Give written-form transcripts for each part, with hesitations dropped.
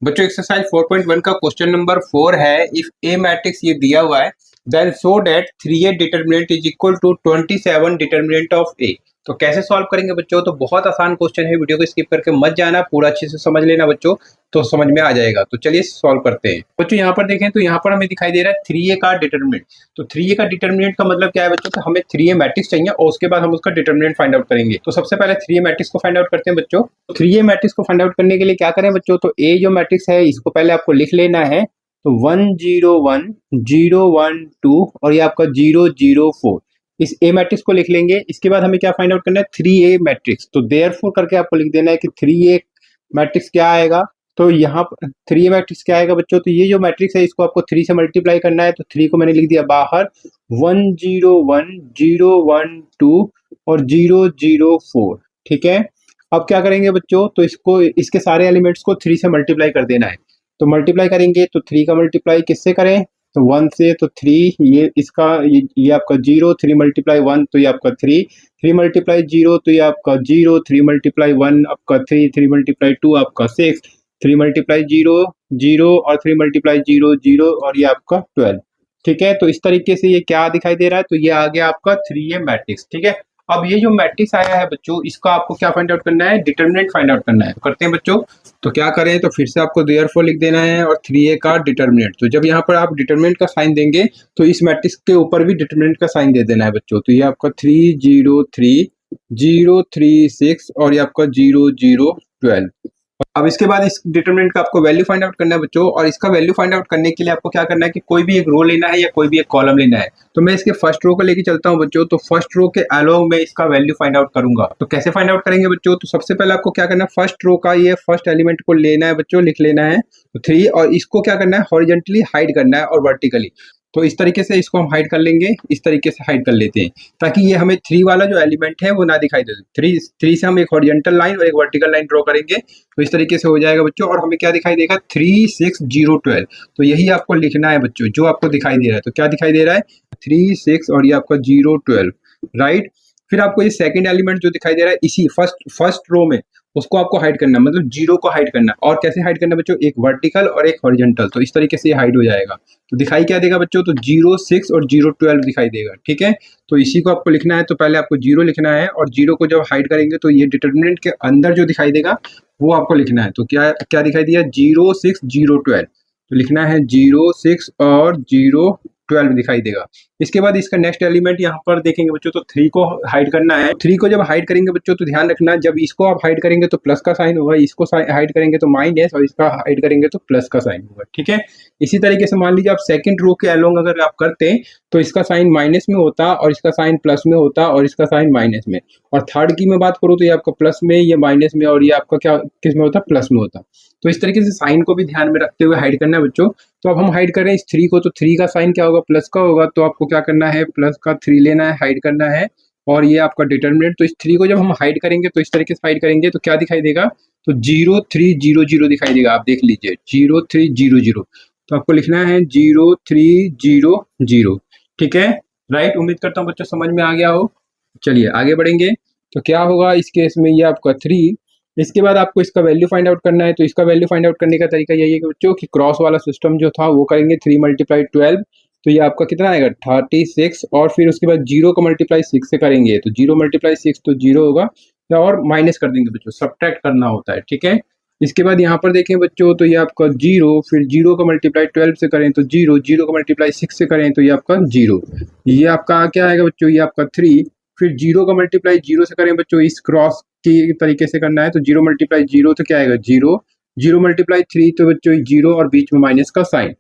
बच्चों एक्सरसाइज 4.1 का question number 4 है। इफ ए मैट्रिक्स ये दिया हुआ है then show that 3a determinant is equal to 27 determinant of A. तो कैसे सॉल्व करेंगे बच्चों? तो बहुत आसान क्वेश्चन है, वीडियो को स्किप करके मत जाना, पूरा अच्छे से समझ लेना बच्चों, तो समझ में आ जाएगा। तो चलिए सॉल्व करते हैं बच्चों। यहाँ पर देखें तो यहाँ पर हमें दिखाई दे रहा है 3a का डिटरमिनेंट। तो 3a का डिटरमिनेंट का मतलब क्या है बच्चों? तो हमें 3a मैट्रिक्स चाहिए और उसके बाद हम उसका डिटरमिनेंट फाइंड आउट करेंगे। तो सबसे पहले 3a मैट्रिक्स को फाइंड आउट करते हैं बच्चों। 3a मैट्रिक्स को फाइंड आउट करने के लिए क्या करें बच्चों? तो a जो मैट्रिक्स है इसको पहले आपको लिख लेना है। तो 1 0 1 0 1 2 और ये आपका 0 0 4, इस ए मैट्रिक्स को लिख लेंगे। इसके बाद हमें क्या फाइंड आउट करना है? 3a matrix. तो देयरफॉर करके आपको लिख देना है कि 3a मैट्रिक्स क्या आएगा। तो यहाँ पर 3a मैट्रिक्स क्या आएगा बच्चों? तो ये जो मैट्रिक्स है इसको आपको 3 से मल्टीप्लाई करना है। तो 3 को मैंने लिख दिया बाहर, 1 0 1 0 1 2 और 0 0 4। ठीक है, अब क्या करेंगे बच्चों? तो इसको, इसके सारे एलिमेंट्स को 3 से मल्टीप्लाई कर देना है। तो मल्टीप्लाई करेंगे तो 3 का मल्टीप्लाई किससे करें? तो 1 से। तो 3 ये इसका ये आपका 0, 3 मल्टीप्लाई 1 तो ये आपका 3, 3 मल्टीप्लाई 0 तो ये आपका 0, 3 मल्टीप्लाई 1 आपका 3, 3 मल्टीप्लाई 2 आपका 6, 3 मल्टीप्लाई 0 0 और 3 मल्टीप्लाई 0 0 और ये आपका 12। ठीक है, तो इस तरीके से ये क्या दिखाई दे रहा है? तो ये आ गया आपका 3a मैट्रिक्स। ठीक है, अब ये जो मैट्रिक्स आया है बच्चों इसका आपको क्या फाइंड आउट करना है? डिटरमिनेंट फाइंड आउट करना है। तो करते हैं बच्चों। तो क्या करें? तो फिर से आपको देयरफॉर लिख देना है और 3a का डिटरमिनेंट। तो जब यहाँ पर आप डिटरमिनेंट का साइन देंगे तो इस मैट्रिक्स के ऊपर भी डिटरमिनेंट का साइन दे देना है बच्चों। तो ये आपका 3 0 3 0 3 6 और ये आपका 0 0 12। अब इसके बाद इस डिटरमिनेंट का आपको वैल्यू फाइंड आउट करना है बच्चों, और इसका वैल्यू फाइंड आउट करने के लिए आपको क्या करना है कि कोई भी एक रो लेना है या कोई भी एक कॉलम लेना है। तो मैं इसके फर्स्ट रो को लेके चलता हूं बच्चों। तो फर्स्ट रो के अलोंग में इसका वैल्यू फाइंड आउट करूंगा। तो कैसे फाइंड आउट करेंगे बच्चों? तो सबसे पहले आपको क्या करना है? फर्स्ट रो का ये फर्स्ट एलिमेंट को लेना है बच्चों, लिख लेना है तो 3, और इसको क्या करना है? हॉरिजॉन्टली हाइड करना है और वर्टिकली। तो इस तरीके से इसको हम हाइड कर लेंगे, इस तरीके से हाइड कर लेते हैं ताकि ये हमें 3 वाला जो एलिमेंट है वो ना दिखाई दे। 3 से हम एक हॉरिजॉन्टल लाइन और एक वर्टिकल लाइन ड्रॉ करेंगे तो इस तरीके से हो जाएगा बच्चों। और हमें क्या दिखाई देगा? 3 6 0 12। तो यही आपको लिखना है बच्चों जो आपको दिखाई दे रहा है। तो क्या दिखाई दे रहा है? 3 6 और ये आपका 0 12, राइट। फिर आपको ये सेकंड एलिमेंट जो दिखाई दे रहा है इसी फर्स्ट रो में, उसको आपको हाइड करना है, मतलब 0 को हाइड करना है। और कैसे हाइड करना है बच्चों? एक वर्टिकल और एक हॉरिजॉन्टल। तो इस तरीके से ये हाइड हो जाएगा। तो दिखाई क्या देगा बच्चों? तो 0 6 और 0 12 दिखाई देगा। ठीक है, तो इसी को आपको लिखना है। तो पहले आपको 0 लिखना है और 0 को जब हाइड करेंगे तो ये डिटरमिनेंट के अंदर जो दिखाई देगा वो आपको लिखना है। तो क्या क्या दिखाई दिया? 0 6 0 12। तो लिखना है 0 6 और 0 12 दिखाई देगा। इसके बाद इसका नेक्स्ट एलिमेंट यहाँ पर देखेंगे बच्चों, तो 3 को हाइड करना है। 3 को जब हाइड करेंगे बच्चों तो ध्यान रखना, जब इसको आप हाइड करेंगे तो प्लस का साइन होगा, इसको हाइड करेंगे तो माइनस, और इसका हाइड करेंगे तो प्लस का साइन होगा। ठीक है, इसी तरीके से मान लीजिए आप सेकंड रो के अलोंग अगर आप करते हैं तो इसका साइन माइनस में होता और इसका साइन प्लस में होता और इसका साइन माइनस में। और थर्ड की मैं बात करूँ तो ये आपका प्लस में, ये माइनस में, और ये आपका क्या किस में होता? प्लस में होता। तो इस तरीके से साइन को भी ध्यान में रखते हुए हाइड करना है बच्चों। तो अब हम हाइड कर रहे हैं इस 3 को, तो 3 का साइन क्या होगा? प्लस का होगा। तो आपको क्या करना है? प्लस का 3 लेना है, हाइड करना है, और ये आपका डिटरमिनेंट। तो इस 3 को जब हम हाइड करेंगे तो इस तरीके से हाइड करेंगे तो क्या दिखाई देगा? तो 0 3 0 0 दिखाई देगा। आप देख लीजिए 0 3 0 0। तो आपको लिखना है 0 3 0 0। ठीक है, राइट। उम्मीद करता हूँ बच्चों समझ में आ गया हो। चलिए आगे बढ़ेंगे। तो क्या होगा इस केस में? ये आपका 3। इसके बाद आपको इसका वैल्यू फाइंड आउट करना है। तो इसका वैल्यू फाइंड आउट करने का तरीका यही है कि बच्चों कि क्रॉस वाला सिस्टम जो था वो करेंगे। 3 मल्टीप्लाई 12 तो ये आपका कितना आएगा? 36। और फिर उसके बाद 0 को मल्टीप्लाई 6 से करेंगे तो 0 मल्टीप्लाई 6 तो 0 होगा, और माइनस कर देंगे बच्चों, सब्ट्रैक्ट करना होता है। ठीक है, इसके बाद यहाँ पर देखें बच्चों तो ये आपका 0, फिर 0 को मल्टीप्लाई 12 से करें तो 0, 0 को मल्टीप्लाई 6 से करें तो ये आपका 0, ये आपका क्या आएगा बच्चों? ये आपका 3। फिर 0 का मल्टीप्लाई 0 से करें बच्चों, इस क्रॉस की तरीके से करना है। तो 0 मल्टीप्लाई 0 तो क्या आएगा? 0, 0 मल्टीप्लाई 3 तो बच्चों 0 और बीच में माइनस का साइन।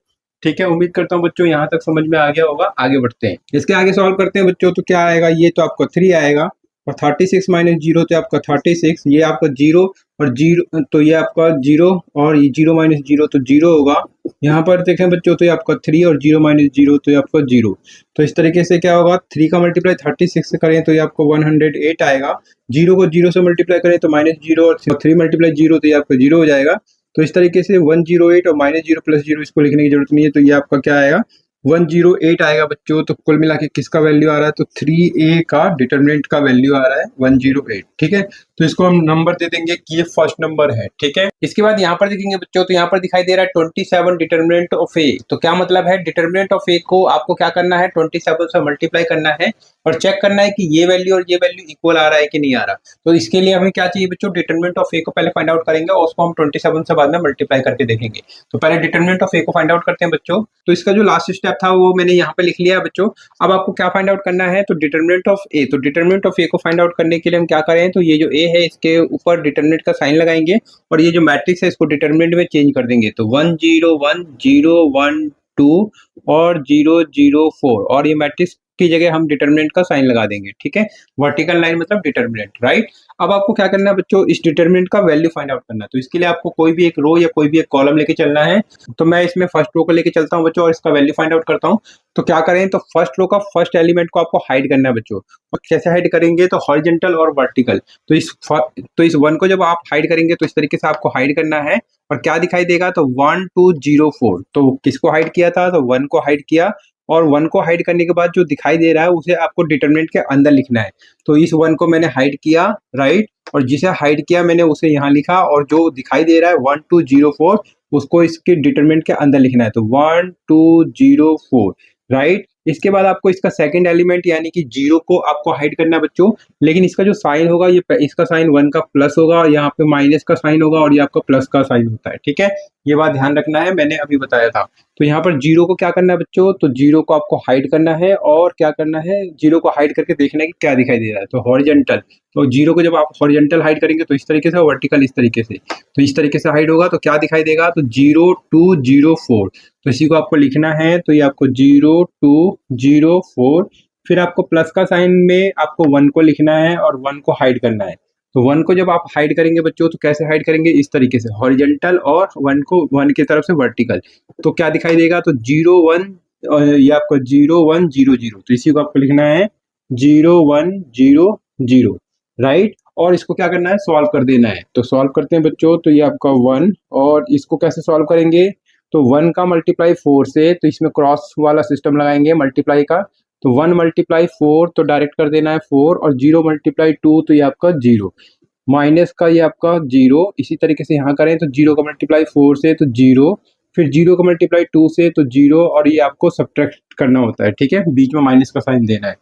ठीक है, उम्मीद करता हूँ बच्चों यहाँ तक समझ में आ गया होगा। आगे बढ़ते हैं, इसके आगे सॉल्व करते हैं बच्चों। तो क्या आएगा? ये तो आपका 3 आएगा, और 36 माइनस 0 तो आपका 36, ये आपका 0 और 0 तो ये आपका 0, और ये 0 माइनस 0 तो 0 होगा। यहाँ पर देखें बच्चों तो ये आपका 3 और 0 माइनस 0 तो ये आपका 0। तो इस तरीके से क्या होगा? 3 का मल्टीप्लाई 36 से करें तो ये आपको 108 आएगा। 0 को 0 से मल्टीप्लाई करें तो माइनस 0, और 3 मल्टीप्लाई 0 तो ये आपका 0 हो जाएगा। तो इस तरीके से 108 और माइनस 0 प्लस 0 इसको लिखने की जरूरत नहीं है। तो ये आपका क्या आएगा? 108 आएगा बच्चों। तो कुल मिला के किसका वैल्यू आ रहा है, तो 3a का डिटरमिनेंट का वैल्यू आ रहा है 108। ठीक है, तो इसको हम नंबर दे देंगे कि ये फर्स्ट नंबर है। ठीक है, इसके बाद यहाँ पर देखेंगे बच्चों, तो यहाँ पर दिखाई दे रहा है 27 डिटरमिनेंट ऑफ ए। तो क्या मतलब है, डिटरमिनेंट ऑफ ए को आपको क्या करना है, 27 से मल्टीप्लाई करना है और चेक करना है कि ये वैल्यू और ये वैल्यू इक्वल आ रहा है कि नहीं आ रहा। तो इसके लिए हमें क्या चाहिए बच्चों, डिटरमिनेंट ऑफ ए को पहले फाइंड आउट करेंगे और उसको हम 27 से बाद में मल्टीप्लाई करके देखेंगे। तो पहले डिटरमिनेंट ऑफ ए को फाइंड आउट करते हैं बच्चों। तो इसका जो लास्ट स्टेप था वो मैंने यहाँ पे लिख लिया है बच्चों। अब आपको क्या फाइंड आउट करना है, तो डिटरमिनेंट ऑफ ए। तो डिटरमिनेंट ऑफ ए को फाइंड आउट करने के लिए हम क्या करें, तो ये जो ए है इसके ऊपर डिटरमिनेंट का साइन लगाएंगे और ये जो मैट्रिक्स है इसको डिटरमिनेंट में चेंज कर देंगे। तो 1 0 1 0 1 2 और 0 0 4 और ये मैट्रिक्स की जगह हम डिटरमिनेंट का साइन लगा देंगे। ठीक है, वर्टिकल लाइन मतलब डिटरमिनेंट, राइट। अब आपको क्या करना है बच्चों, इस डिटरमिनेंट का वैल्यू फाइंड आउट करना है। तो इसके लिए आपको कोई भी एक रो या कोई भी एक कॉलम लेके चलना है। तो मैं इसमें फर्स्ट रो को लेके चलता हूँ बच्चों और इसका वैल्यू फाइंड आउट करता हूँ। तो क्या करें, तो फर्स्ट रो का फर्स्ट एलिमेंट को आपको हाइड करना है बच्चों। और कैसे हाइड करेंगे, तो हॉरिजॉन्टल और वर्टिकल। तो इस 1 को जब आप हाइड करेंगे तो इस तरीके से आपको हाइड करना है और क्या दिखाई देगा, तो 1 2 0 4। तो किसको हाइड किया था, तो 1 को हाइड किया और 1 को हाइड करने के बाद जो दिखाई दे रहा है उसे आपको डिटरमिनेंट के अंदर लिखना है। तो इस 1 को मैंने हाइड किया, राइट, और जिसे हाइड किया मैंने उसे यहाँ लिखा और जो दिखाई दे रहा है 1 2 0 4 उसको इसके डिटरमिनेंट के अंदर लिखना है। तो 1 2 0 4, राइट। इसके बाद आपको इसका सेकंड एलिमेंट यानी कि 0 को आपको हाइड करना है बच्चों। लेकिन इसका जो साइन होगा ये इसका साइन 1 का प्लस होगा, यहाँ पे माइनस का साइन होगा और ये आपका प्लस का साइन होता है। ठीक है, ये बात ध्यान रखना है, मैंने अभी बताया था। तो यहाँ पर 0 को क्या करना है बच्चों, तो 0 को आपको हाइड करना है और क्या करना है, 0 को हाइड करके देखना है कि क्या दिखाई दे रहा है। तो हॉरिजॉन्टल, तो 0 को जब आप हॉरिजॉन्टल हाइड करेंगे तो इस तरीके से, वर्टिकल इस तरीके से। तो इस तरीके से हाइड होगा तो क्या दिखाई देगा, तो 0 2 0 4। तो इसी को आपको लिखना है। तो ये आपको 0 2 0 4, फिर आपको प्लस का साइन में आपको 1 को लिखना है और 1 को हाइड करना है। तो 1 को जब आप हाइड करेंगे बच्चों तो कैसे हाइड करेंगे, इस तरीके से हॉरिजॉन्टल और 1 को 1 की तरफ से वर्टिकल। तो क्या दिखाई देगा, तो 0 1, ये आपको 0 1 0 0। तो इसी को आपको लिखना है 0 1 0 0, राइट। और इसको क्या करना है, सॉल्व कर देना है। तो सॉल्व करते हैं बच्चों। तो ये आपका 1 और इसको कैसे सॉल्व करेंगे, तो 1 का मल्टीप्लाई 4 से, तो इसमें क्रॉस वाला सिस्टम लगाएंगे मल्टीप्लाई का। तो 1 मल्टीप्लाई 4 तो डायरेक्ट कर देना है 4 और 0 मल्टीप्लाई 2 तो ये आपका 0, माइनस का ये आपका 0। इसी तरीके से यहाँ करें तो 0 का मल्टीप्लाई 4 से तो 0, फिर 0 का मल्टीप्लाई 2 से तो 0 और ये आपको सब्ट्रैक्ट करना होता है। ठीक है, बीच में माइनस का साइन देना है।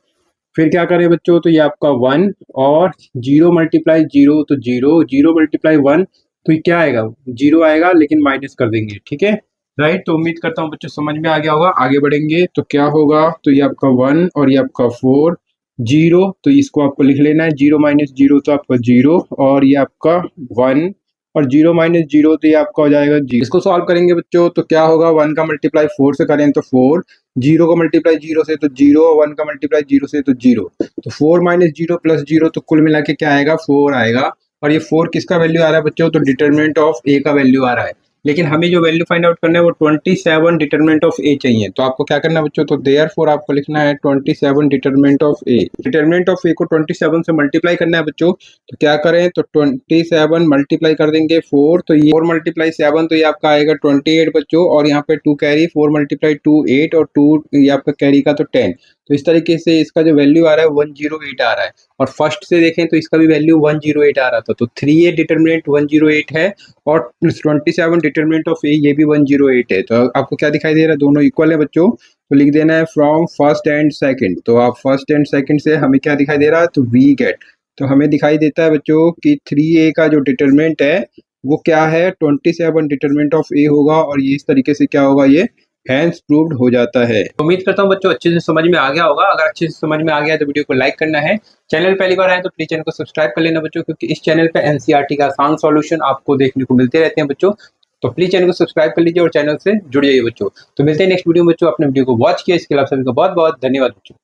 फिर क्या करें बच्चों, तो ये आपका 1 और 0 मल्टीप्लाई 0 तो 0, 0 मल्टीप्लाई 1 तो ये क्या आएगा, 0 आएगा लेकिन माइनस कर देंगे। ठीक है, राइट। तो उम्मीद करता हूँ बच्चों समझ में आ गया होगा। आगे बढ़ेंगे तो क्या होगा, तो ये आपका 1 और ये आपका 4 0, तो इसको आपको लिख लेना है। 0 माइनस 0 तो आपका 0 और ये आपका 1 और 0 माइनस 0 तो ये आपका हो जाएगा 0। इसको सॉल्व करेंगे बच्चों तो क्या होगा, 1 का मल्टीप्लाई 4 से करें तो 4, 0 का मल्टीप्लाई 0 से तो 0, 1 का मल्टीप्लाई 0 से तो 0। तो 4 माइनस 0 प्लस 0 तो कुल मिला के क्या आएगा, 4 आएगा। और ये 4 किसका वैल्यू आ रहा है बच्चों, तो डिटरमिनेंट ऑफ ए का वैल्यू आ रहा है। लेकिन हमें जो वैल्यू फाइंड आउट करना है वो 27 डिटरमिनेंट ऑफ ए चाहिए। तो आपको क्या करना है बच्चों, तो देयरफॉर आपको लिखना है 27 determinant of A. Determinant of A को 27 से मल्टीप्लाई करना है बच्चों। तो क्या करें, तो 27 मल्टीप्लाई कर देंगे 4, तो ये 4 मल्टीप्लाई 7 तो ये आपका आएगा 28 बच्चों। और यहाँ पे 2 कैरी, 4 मल्टीप्लाई 2 8 और 2 ये आपका कैरी का तो 10। तो इस तरीके से इसका जो वैल्यू आ रहा है 108 आ रहा है। और फर्स्ट से देखें तो इसका भी वैल्यू 108 आ रहा था। तो 3a डिटरमिनेंट 108 है और 27 डिटरमिनेंट ऑफ ए ये भी 108 है। तो आपको क्या दिखाई दे रहा है, दोनों इक्वल है बच्चों। तो लिख देना है फ्रॉम फर्स्ट एंड सेकंड। तो आप फर्स्ट एंड सेकंड से हमें क्या दिखाई दे रहा है, तो वी गेट। तो हमें दिखाई देता है बच्चों कि 3a का जो डिटरमिनेंट है वो क्या है, 27 डिटरमिनेंट ऑफ ए होगा। और ये इस तरीके से क्या होगा, ये हैंस प्रूव्ड हो जाता है। उम्मीद करता हूँ बच्चों अच्छे से समझ में आ गया होगा। अगर अच्छे से समझ में आ गया तो वीडियो को लाइक करना है। चैनल पहली बार आए तो प्लीज चैनल को सब्सक्राइब कर लेना बच्चों, क्योंकि इस चैनल पे एनसीईआरटी का आसान सॉल्यूशन आपको देखने को मिलते रहते हैं बच्चों। तो प्लीज चैनल को सब्सक्राइब कर लीजिए और चैनल से जुड़ जाइए बच्चों। तो मिलते हैं नेक्स्ट वीडियो में बच्चों। अपने वीडियो को वॉच किया इसके लिए आप सभी का बहुत बहुत धन्यवाद बच्चों।